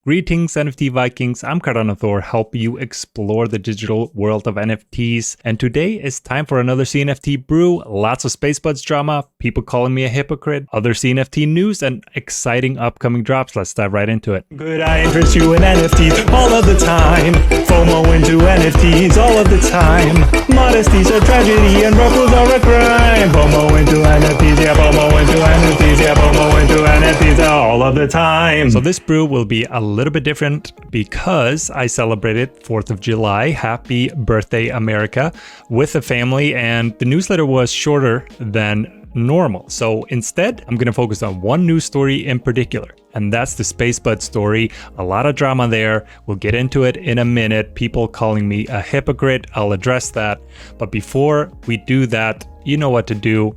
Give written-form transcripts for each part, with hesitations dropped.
Greetings, NFT Vikings. I'm CardanoThor, help you explore the digital world of NFTs. And today is time for another CNFT Brew. Lots of SpaceBudz drama, people calling me a hypocrite, other CNFT news, and exciting upcoming drops. Let's dive right into it. Good, I interest you in NFTs all of the time. FOMO into NFTs all of the time. Modesties a tragedy and ruffles are a crime. FOMO into NFTs, yeah, FOMO into NFTs, yeah, FOMO into NFTs all of the time. So this brew will be a little bit different because I celebrated 4th of July. Happy birthday, America, with the family, and the newsletter was shorter than normal. So instead, I'm going to focus on one news story in particular, and that's the SpaceBud story. A lot of drama there. We'll get into it in a minute. People calling me a hypocrite. I'll address that. But before we do that, you know what to do.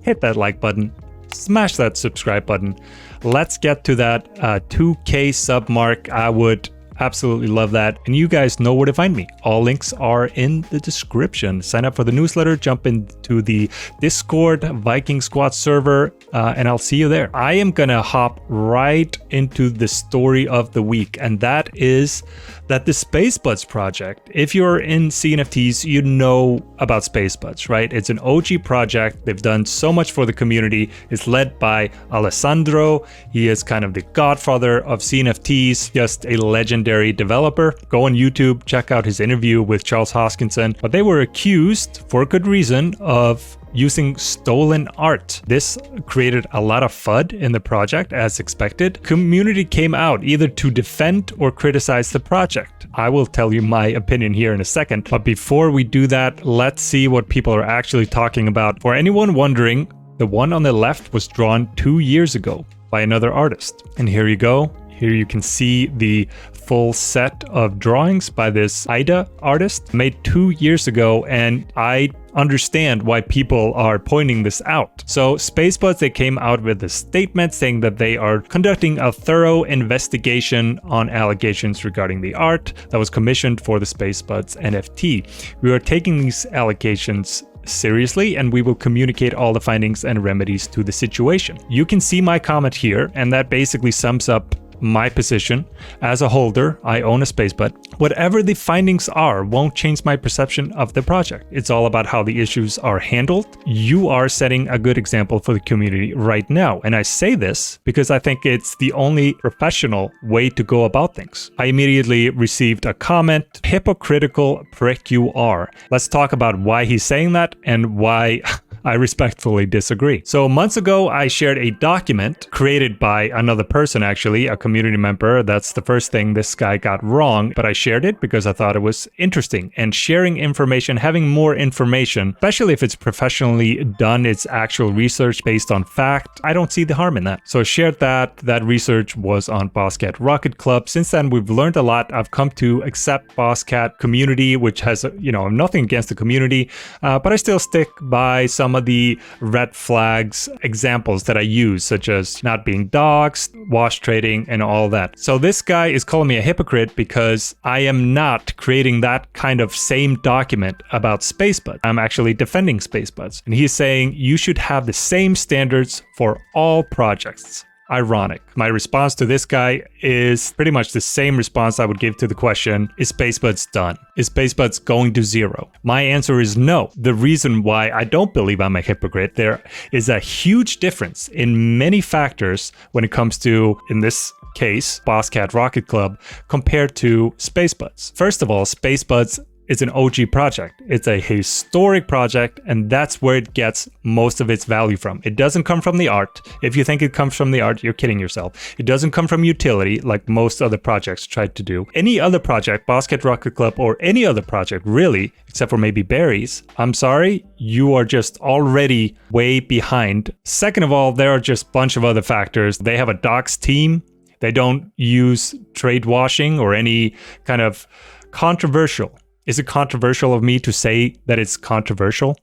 Hit that like button. Smash that subscribe button. Let's get to that 2K sub mark. I would absolutely love that. And you guys know where to find me. All links are in the description. Sign up for the newsletter, jump into the Discord Viking Squad server, and I'll see you there. I am gonna hop right into the story of the week, and that is that the SpaceBudz project, if you're in CNFTs, you know about SpaceBudz, right? It's an OG project. They've done so much for the community. It's led by Alessandro. He is kind of the godfather of CNFTs, just a legendary developer. Go on YouTube, check out his interview with Charles Hoskinson. But they were accused, for good reason, of using stolen art. This created a lot of FUD in the project, as expected. Community came out either to defend or criticize the project. I will tell you my opinion here in a second, but before we do that, let's see what people are actually talking about. For anyone wondering, the one on the left was drawn 2 years ago by another artist. And here you go. Here you can see the full set of drawings by this Ida artist made 2 years ago, and I understand why people are pointing this out. So SpaceBudz, they came out with a statement saying that they are conducting a thorough investigation on allegations regarding the art that was commissioned for the SpaceBudz NFT. We are taking these allegations seriously, and we will communicate all the findings and remedies to the situation. You can see my comment here, and that basically sums up my position. As a holder, I own a SpaceBud. Whatever the findings are won't change my perception of the project. It's all about how the issues are handled. You are setting a good example for the community right now. And I say this because I think it's the only professional way to go about things. I immediately received a comment, hypocritical prick you are. Let's talk about why he's saying that and why I respectfully disagree. So months ago, I shared a document created by another person, actually, a community member. That's the first thing this guy got wrong, but I shared it because I thought it was interesting. And sharing information, having more information, especially if it's professionally done, it's actual research based on fact, I don't see the harm in that. So I shared that. That research was on Bosscat Rocket Club. Since then, we've learned a lot. I've come to accept Bosscat community, which has, nothing against the community, but I still stick by some of the red flags examples that I use, such as not being doxxed, wash trading, and all that. So this guy is calling me a hypocrite because I am not creating that kind of same document about SpaceBud. I'm actually defending SpaceBudz. And he's saying you should have the same standards for all projects. Ironic. My response to this guy is pretty much the same response I would give to the question, is SpaceBudz done? Is SpaceBudz going to zero? My answer is no. The reason why I don't believe I'm a hypocrite, there is a huge difference in many factors when it comes to, in this case, Bosscat Rocket Club, compared to SpaceBudz. First of all, SpaceBudz is an OG project. It's a historic project, and that's where it gets most of its value from. It doesn't come from the art. If you think it comes from the art, you're kidding yourself. It doesn't come from utility like most other projects tried to do. Any other project, Bosscat Rocket Club, or any other project really, except for maybe berries, I'm sorry, you are just already way behind. Second of all, there are just a bunch of other factors. They have a docs team. They don't use trade washing or any kind of controversial. Is it controversial of me to say that it's controversial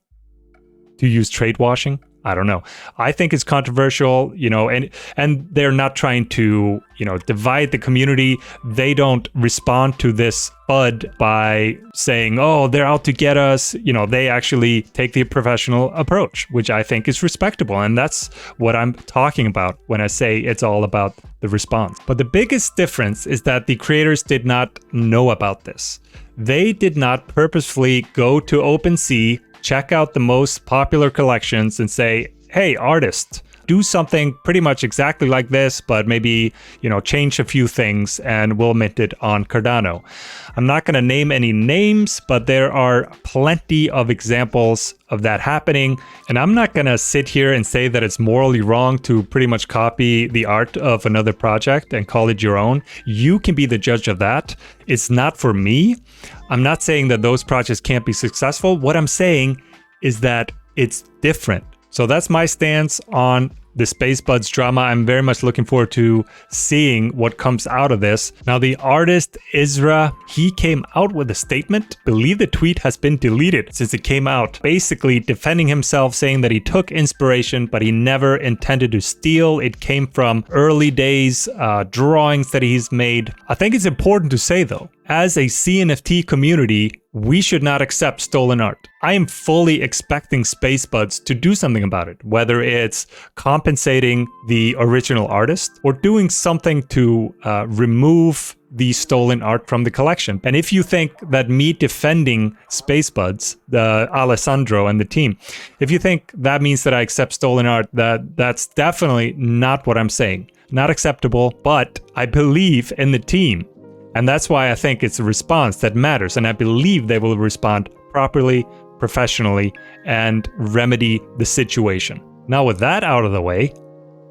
to use trade washing? I don't know. I think it's controversial, and they're not trying to, divide the community. They don't respond to this FUD by saying, oh, they're out to get us. They actually take the professional approach, which I think is respectable. And that's what I'm talking about when I say it's all about the response. But the biggest difference is that the creators did not know about this. They did not purposefully go to OpenSea, check out the most popular collections and say, hey, artist, do something pretty much exactly like this, but maybe, change a few things and we'll mint it on Cardano. I'm not going to name any names, but there are plenty of examples of that happening. And I'm not going to sit here and say that it's morally wrong to pretty much copy the art of another project and call it your own. You can be the judge of that. It's not for me. I'm not saying that those projects can't be successful. What I'm saying is that it's different. So that's my stance on the SpaceBud's drama. I'm very much looking forward to seeing what comes out of this. Now, the artist Isra, he came out with a statement. I believe the tweet has been deleted since it came out, basically defending himself, saying that he took inspiration, but he never intended to steal. It came from early days drawings that he's made. I think it's important to say, though, as a CNFT community, we should not accept stolen art. I am fully expecting SpaceBudz to do something about it, whether it's compensating the original artist or doing something to remove the stolen art from the collection. And if you think that me defending SpaceBudz, the Alessandro and the team, if you think that means that I accept stolen art, that's definitely not what I'm saying. Not acceptable, but I believe in the team. And that's why I think it's a response that matters. And I believe they will respond properly, professionally, and remedy the situation. Now, with that out of the way,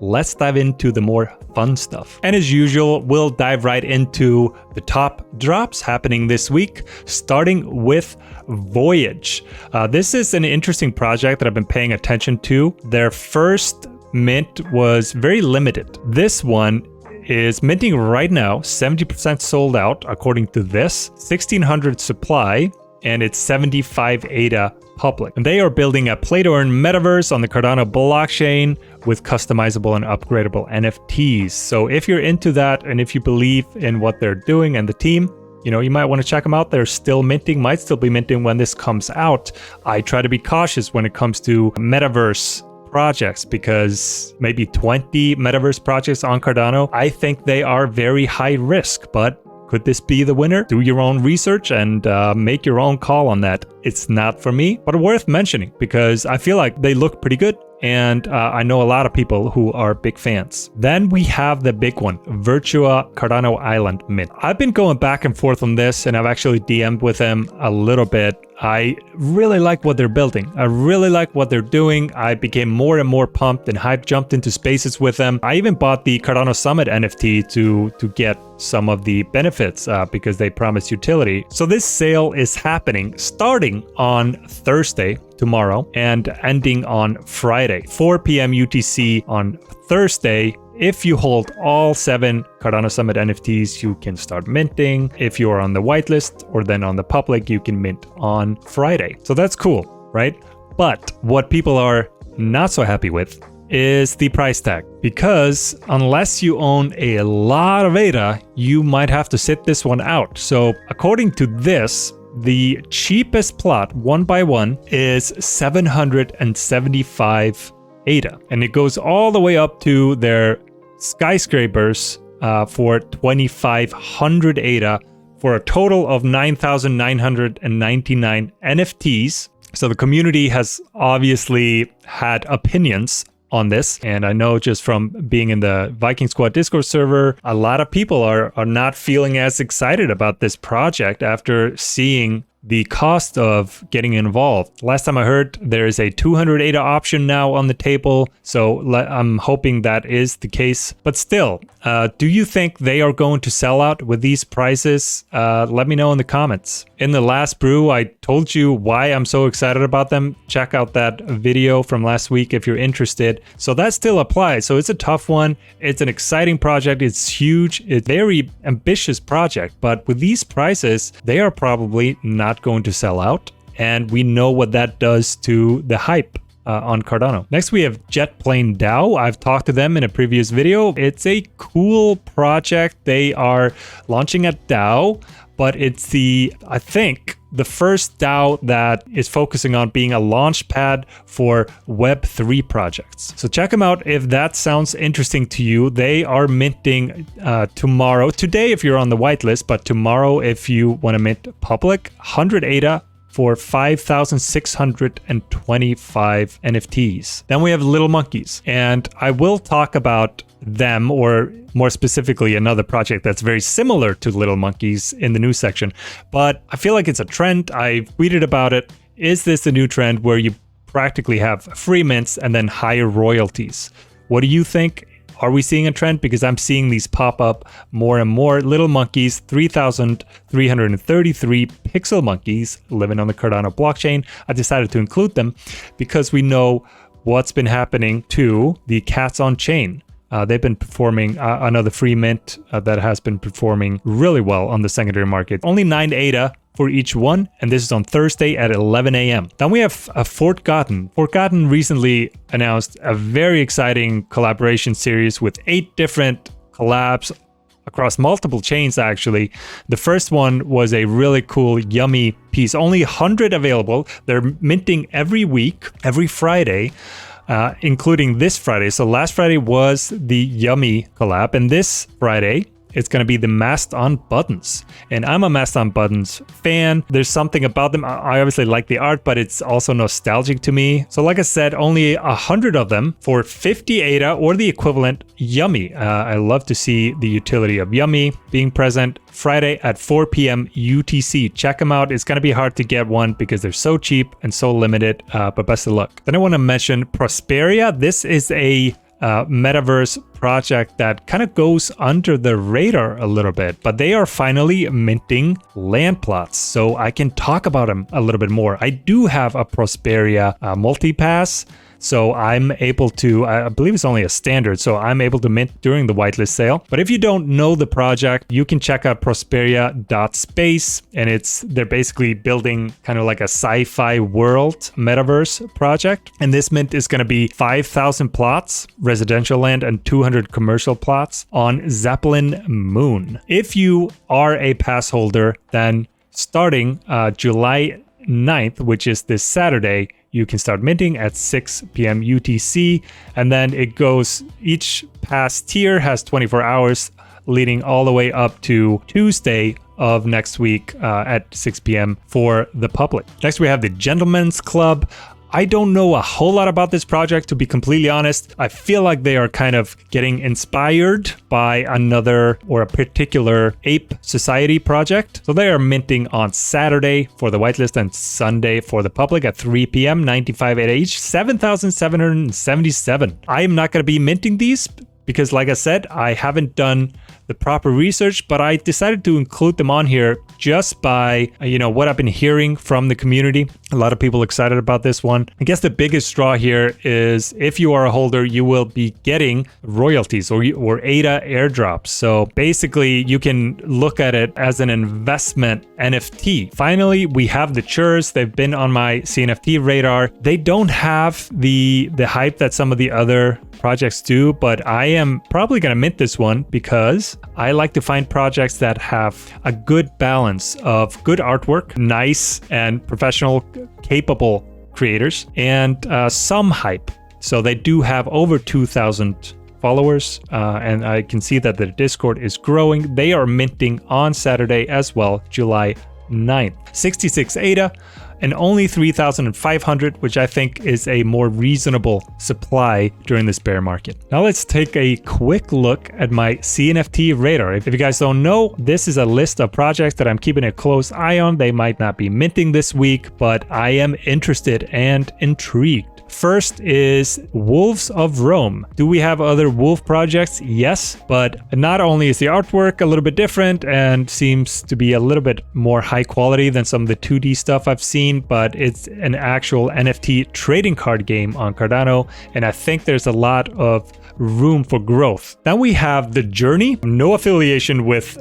let's dive into the more fun stuff. And as usual, we'll dive right into the top drops happening this week, starting with Voyage. This is an interesting project that I've been paying attention to. Their first mint was very limited. This one is minting right now, 70% sold out according to this, 1600 supply, and it's 75 ADA public. And they are building a play-to-earn metaverse on the Cardano blockchain with customizable and upgradable NFTs. So if you're into that and if you believe in what they're doing and the team, you might want to check them out. They're still minting, might still be minting when this comes out. I try to be cautious when it comes to metaverse projects because maybe 20 metaverse projects on Cardano, I think they are very high risk, but could this be the winner? Do your own research and make your own call on that. It's not for me, but worth mentioning because I feel like they look pretty good. And I know a lot of people who are big fans. Then we have the big one, Virtua Cardano Island mint. I've been going back and forth on this and I've actually DM'd with them a little bit. I really like what they're building. I really like what they're doing. I became more and more pumped and hype jumped into spaces with them. I even bought the Cardano Summit NFT to get some of the benefits because they promise utility. So this sale is happening starting on Thursday, tomorrow, and ending on Friday, 4 p.m. UTC on Thursday. If you hold all 7 Cardano Summit NFTs, you can start minting. If you are on the whitelist or then on the public, you can mint on Friday. So that's cool, right? But what people are not so happy with is the price tag, because unless you own a lot of ADA, you might have to sit this one out. So according to this, the cheapest plot, 1 by 1, is 775 ADA. And it goes all the way up to their skyscrapers for 2,500 ADA for a total of 9,999 NFTs. So the community has obviously had opinions on this. And I know just from being in the Viking Squad Discord server, a lot of people are not feeling as excited about this project after seeing the cost of getting involved. Last time I heard, there is a 200 ADA option now on the table. So I'm hoping that is the case. But still, do you think they are going to sell out with these prices? Let me know in the comments. In the last brew, I told you why I'm so excited about them. Check out that video from last week if you're interested. So that still applies. So it's a tough one. It's an exciting project. It's huge. It's a very ambitious project. But with these prices, they are probably not going to sell out. And we know what that does to the hype on Cardano. Next, we have Jetplane DAO. I've talked to them in a previous video. It's a cool project. They are launching a DAO, but it's I think, the first DAO that is focusing on being a launch pad for Web3 projects. So check them out if that sounds interesting to you. They are minting tomorrow. Today, if you're on the whitelist, but tomorrow, if you want to mint public, 100 ADA for 5,625 NFTs. Then we have Little Monkeys, and I will talk about them, or more specifically another project that's very similar to Little Monkeys in the news section. But I feel like it's a trend. I tweeted about it. Is this the new trend where you practically have free mints and then higher royalties? What do you think? Are we seeing a trend? Because I'm seeing these pop up more and more. Little Monkeys, 3,333 pixel monkeys living on the Cardano blockchain. I decided to include them because we know what's been happening to the cats on chain. They've been performing another free mint that has been performing really well on the secondary market. Only 9 ADA for each one, and this is on Thursday at 11 a.m. Then we have Forgotten. Forgotten recently announced a very exciting collaboration series with 8 different collabs across multiple chains, actually. The first one was a really cool Yummy piece. Only 100 available. They're minting every week, every Friday. Including this Friday. So last Friday was the Yummy collab, and this Friday it's going to be the Masked On buttons. And I'm a Masked On buttons fan. There's something about them. I obviously like the art, but it's also nostalgic to me. So like I said, only 100 of them for 50 ADA or the equivalent Yummy. I love to see the utility of Yummy being present. Friday at 4 p.m. UTC. Check them out. It's going to be hard to get one because they're so cheap and so limited, but best of luck. Then I want to mention Prosperia. This is a metaverse project that kind of goes under the radar a little bit, but they are finally minting land plots, so I can talk about them a little bit more. I do have a Prosperia multi-pass, so I'm able to, I believe it's only a standard, so I'm able to mint during the whitelist sale. But if you don't know the project, you can check out prosperia.space, and they're basically building kind of like a sci-fi world metaverse project. And this mint is going to be 5,000 plots, residential land, and 200 commercial plots on Zeppelin Moon. If you are a pass holder, then starting July 9th, which is this Saturday, you can start minting at 6 p.m. UTC, and then it goes, each pass tier has 24 hours leading all the way up to Tuesday of next week at 6 p.m. for the public. Next, we have the Gentlemen's Club. I don't know a whole lot about this project, to be completely honest. I feel like they are kind of getting inspired by another or a particular ape society project. So they are minting on Saturday for the whitelist and Sunday for the public at 3 p.m. 95 ADA each, 7,777. I am not going to be minting these because, like I said, I haven't done the proper research, but I decided to include them on here just by, what I've been hearing from the community. A lot of people excited about this one. I guess the biggest draw here is if you are a holder, you will be getting royalties or ADA airdrops. So basically, you can look at it as an investment NFT. Finally, we have the Churs. They've been on my CNFT radar. They don't have the hype that some of the other projects do, but I am probably going to mint this one because I like to find projects that have a good balance of good artwork, nice and professional, capable creators, and some hype. So they do have over 2,000 followers, and I can see that the Discord is growing. They are minting on Saturday as well, July 9th. 66 ADA and only 3,500, which I think is a more reasonable supply during this bear market. Now let's take a quick look at my CNFT radar. If you guys don't know, this is a list of projects that I'm keeping a close eye on. They might not be minting this week, but I am interested and intrigued. First is Wolves of Rome. Do we have other wolf projects? Yes, but not only is the artwork a little bit different and seems to be a little bit more high quality than some of the 2D stuff I've seen, but it's an actual NFT trading card game on Cardano, and I think there's a lot of room for growth. Then we have the JRney. No affiliation with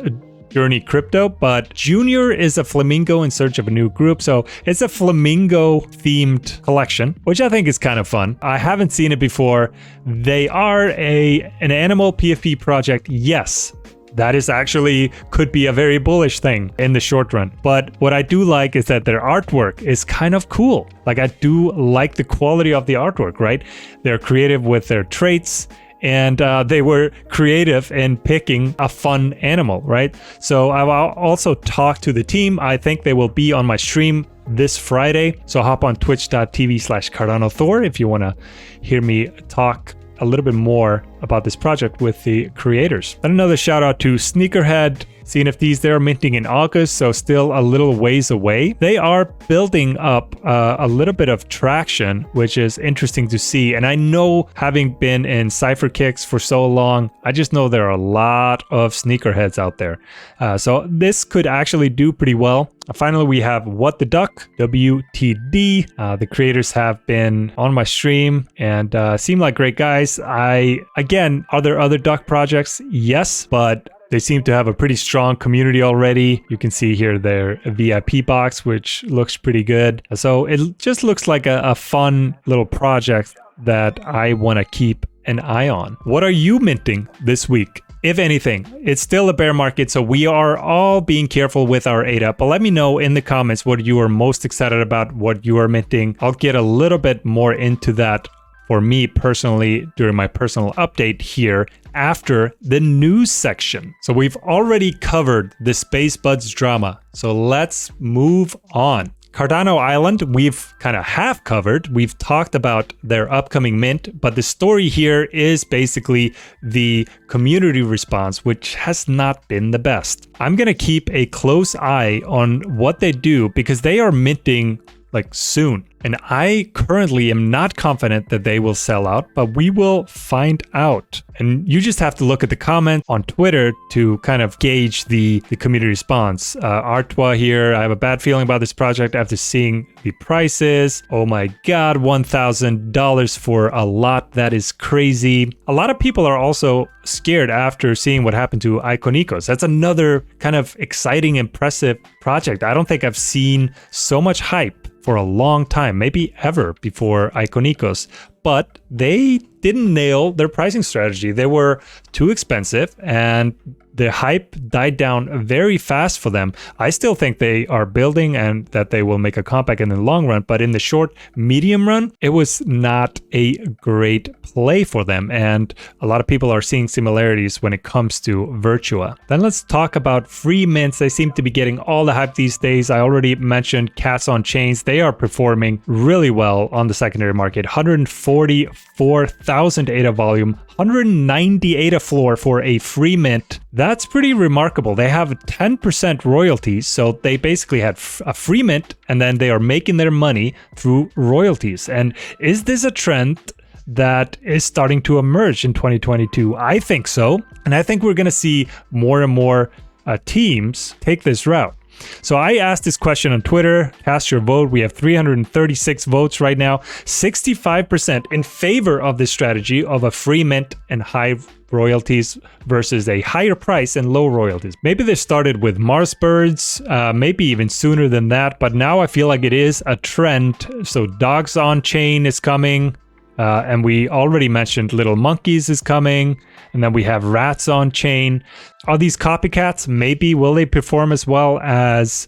JRney Crypto, but Junior is a flamingo in search of a new group. So it's a flamingo themed collection, which I think is kind of fun. I haven't seen it before. They are an animal PFP project. Yes. That is actually could be a very bullish thing in the short run. But what I do like is that their artwork is kind of cool. Like I do like the quality of the artwork, right? They're creative with their traits and they were creative in picking a fun animal, right? So I've also talked to the team. I think they will be on my stream this Friday. So hop on twitch.tv/CardanoThor if you want to hear me talk a little bit more about this project with the creators. And another shout out to SneakerHead CNFTs. They're minting in August, so still a little ways away. They are building up a little bit of traction, which is interesting to see. And I know, having been in Cypher Kicks for so long, I just know there are a lot of sneakerheads out there. So this could actually do pretty well. Finally, we have What the Duck, WTD. The creators have been on my stream and seem like great guys. Again, are there other duck projects? Yes, but they seem to have a pretty strong community already. You can see here their VIP box, which looks pretty good. So it just looks like a fun little project that I want to keep an eye on. What are you minting this week? If anything, it's still a bear market, so we are all being careful with our ADA. But let me know in the comments what you are most excited about, what you are minting. I'll get a little bit more into that for me personally during my personal update here after the news section. So we've already covered the SpaceBudz drama, so let's move on. Cardano Island, we've kind of half covered. We've talked about their upcoming mint, but the story here is basically the community response, which has not been the best. I'm going to keep a close eye on what they do because they are minting like soon. And I currently am not confident that they will sell out, but we will find out. And you just have to look at the comments on Twitter to kind of gauge the community response. Artwa here, I have a bad feeling about this project after seeing the prices. Oh my God, $1,000 for a lot. That is crazy. A lot of people are also scared after seeing what happened to Iconicos. That's another kind of exciting, impressive project. I don't think I've seen so much hype for a long time, maybe ever before Iconicos, but they didn't nail their pricing strategy. They were too expensive and the hype died down very fast for them. I still think they are building and that they will make a comeback in the long run, but in the short, medium run, it was not a great play for them. And a lot of people are seeing similarities when it comes to Virtua. Then let's talk about free mints. They seem to be getting all the hype these days. I already mentioned Cats on Chains. They are performing really well on the secondary market. 144,000 ADA volume, 190 ADA floor for a free mint. That's pretty remarkable. They have 10% royalties, so they basically had a free mint and then they are making their money through royalties. And is this a trend that is starting to emerge in 2022? I think so. And I think we're going to see more and more teams take this route. So I asked this question on Twitter, cast your vote. We have 336 votes right now, 65% in favor of this strategy of a free mint and high royalties versus a higher price and low royalties. Maybe they started with Mars birds, maybe even sooner than that, but now I feel like it is a trend. So Dogs on Chain is coming, and we already mentioned Little Monkeys is coming, and then we have Rats on Chain. Are these copycats? Maybe. Will they perform as well as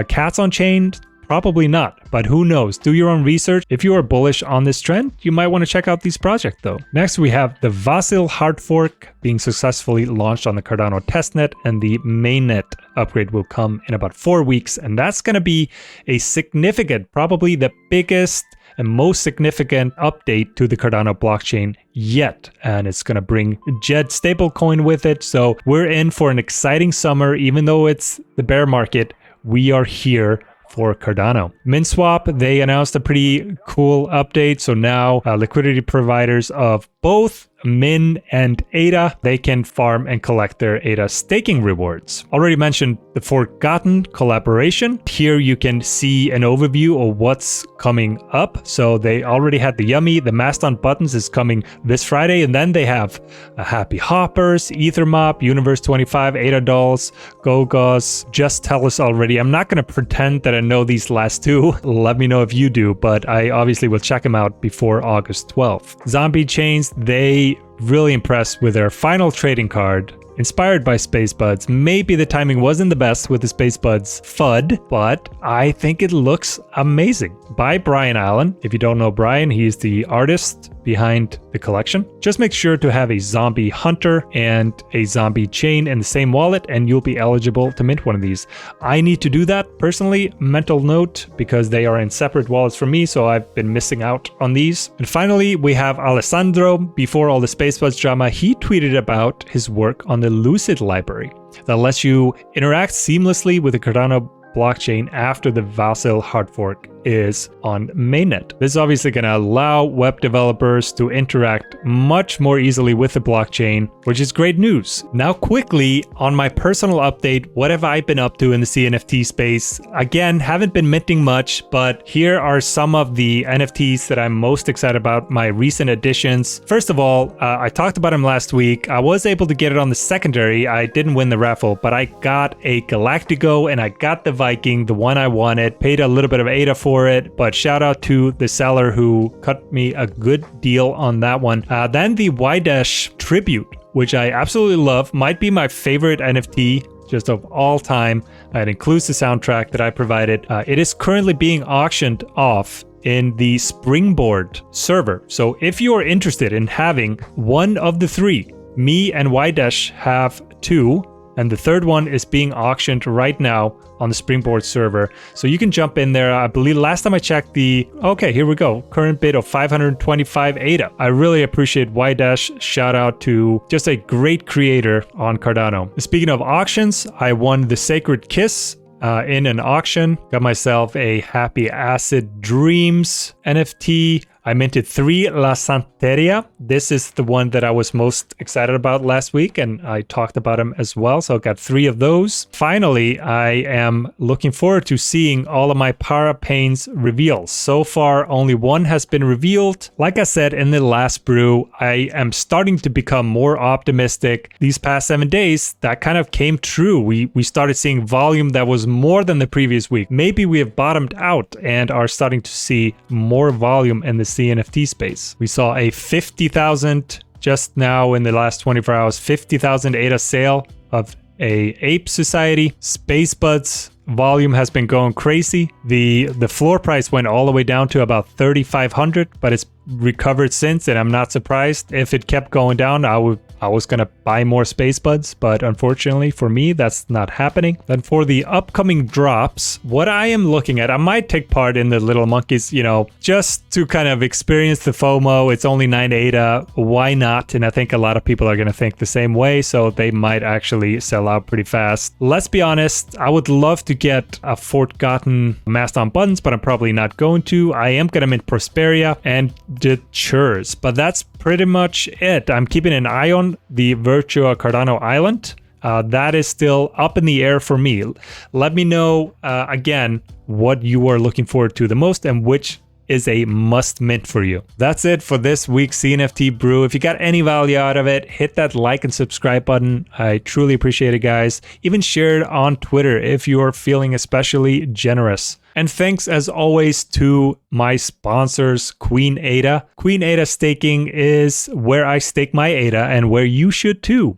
Cats on Chain? Probably not, but who knows? Do your own research. If you are bullish on this trend, you might want to check out these projects though. Next, we have the Vasil hard fork being successfully launched on the Cardano testnet, and the mainnet upgrade will come in about 4 weeks. And that's going to be a significant, probably the biggest and most significant update to the Cardano blockchain yet. And it's going to bring Jet stablecoin with it. So we're in for an exciting summer. Even though it's the bear market, we are here for Cardano. MintSwap, they announced a pretty cool update. So now liquidity providers of both Min and Ada, they can farm and collect their Ada staking rewards. Already mentioned the Forgotten collaboration. Here you can see an overview of what's coming up. So they already had the Yummy, the Mastodon buttons is coming this Friday, and then they have a Happy Hoppers, Ethermop, Universe 25, Ada Dolls, Gogos. Just tell us already. I'm not going to pretend that I know these last two. Let me know if you do, but I obviously will check them out before August 12th. Zombie Chains, they really impressed with their final trading card. Inspired by SpaceBudz. Maybe the timing wasn't the best with the SpaceBudz FUD, but I think it looks amazing. By Brian Allen. If you don't know Brian, he's the artist behind the collection. Just make sure to have a zombie hunter and a zombie chain in the same wallet, and you'll be eligible to mint one of these. I need to do that personally, mental note, because they are in separate wallets from me, so I've been missing out on these. And finally, we have Alessandro. Before all the SpaceBudz drama, he tweeted about his work on the Lucid library that lets you interact seamlessly with the Cardano blockchain after the Vasil hard fork is on mainnet. This is obviously going to allow web developers to interact much more easily with the blockchain, which is great news. Now quickly on my personal update, what have I been up to in the CNFT space? Again, haven't been minting much, but here are some of the NFTs that I'm most excited about, my recent additions. First of all, I talked about them last week. I was able to get it on the secondary. I didn't win the raffle, but I got a Galactico and I got the Viking, the one I wanted, paid a little bit of ADA for it, but shout out to the seller who cut me a good deal on that one. Then the Y- Tribute, which I absolutely love, might be my favorite NFT just of all time. It includes the soundtrack that I provided. It is currently being auctioned off in the Springboard server. So if you are interested in having one of the three, me and Y- have two, and the third one is being auctioned right now on the Springboard server. So you can jump in there. I believe last time I checked okay, here we go. Current bid of 525 ADA. I really appreciate Y-. Shout out to just a great creator on Cardano. Speaking of auctions, I won the Sacred Kiss in an auction. Got myself a Happy Acid Dreams NFT. I minted 3 La Santeria. This is the one that I was most excited about last week, and I talked about them as well. So I got 3 of those. Finally, I am looking forward to seeing all of my Parapanes reveals. So far, only one has been revealed. Like I said in the last brew, I am starting to become more optimistic. These past 7 days, that kind of came true. We started seeing volume that was more than the previous week. Maybe we have bottomed out and are starting to see more volume in the CNFT space. We saw a 50,000 just now in the last 24 hours, 50,000 ADA sale of a Ape Society. SpaceBudz volume has been going crazy. The floor price went all the way down to about 3,500, but it's recovered since, and I'm not surprised. If it kept going down, I was gonna buy more SpaceBudz, but unfortunately for me, that's not happening. Then for the upcoming drops, what I am looking at, I might take part in the Little Monkeys, just to kind of experience the FOMO. It's only 9 ADA, why not? And I think a lot of people are gonna think the same way, so they might actually sell out pretty fast. Let's be honest, I would love to get a Forgotten Mastodon buttons, but I'm probably not going to. I am gonna mint Prosperia and the Churs, but that's pretty much it. I'm keeping an eye on the Virtua Cardano Island. That is still up in the air for me. Let me know again what you are looking forward to the most and which is a must mint for you. That's it for this week's CNFT Brew. If you got any value out of it, hit that like and subscribe button. I truly appreciate it, guys. Even share it on Twitter if you're feeling especially generous. And thanks as always to my sponsors, Queen Ada. Queen Ada Staking is where I stake my ADA and where you should too.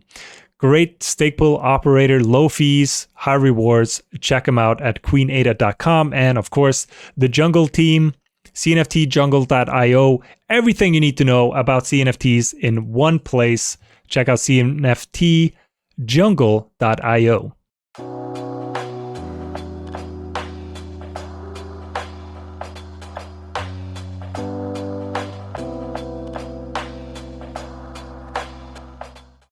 Great stake pool operator, low fees, high rewards. Check them out at queenada.com. And of course, the Jungle team, CNFTjungle.io. Everything you need to know about CNFTs in one place. Check out CNFTjungle.io.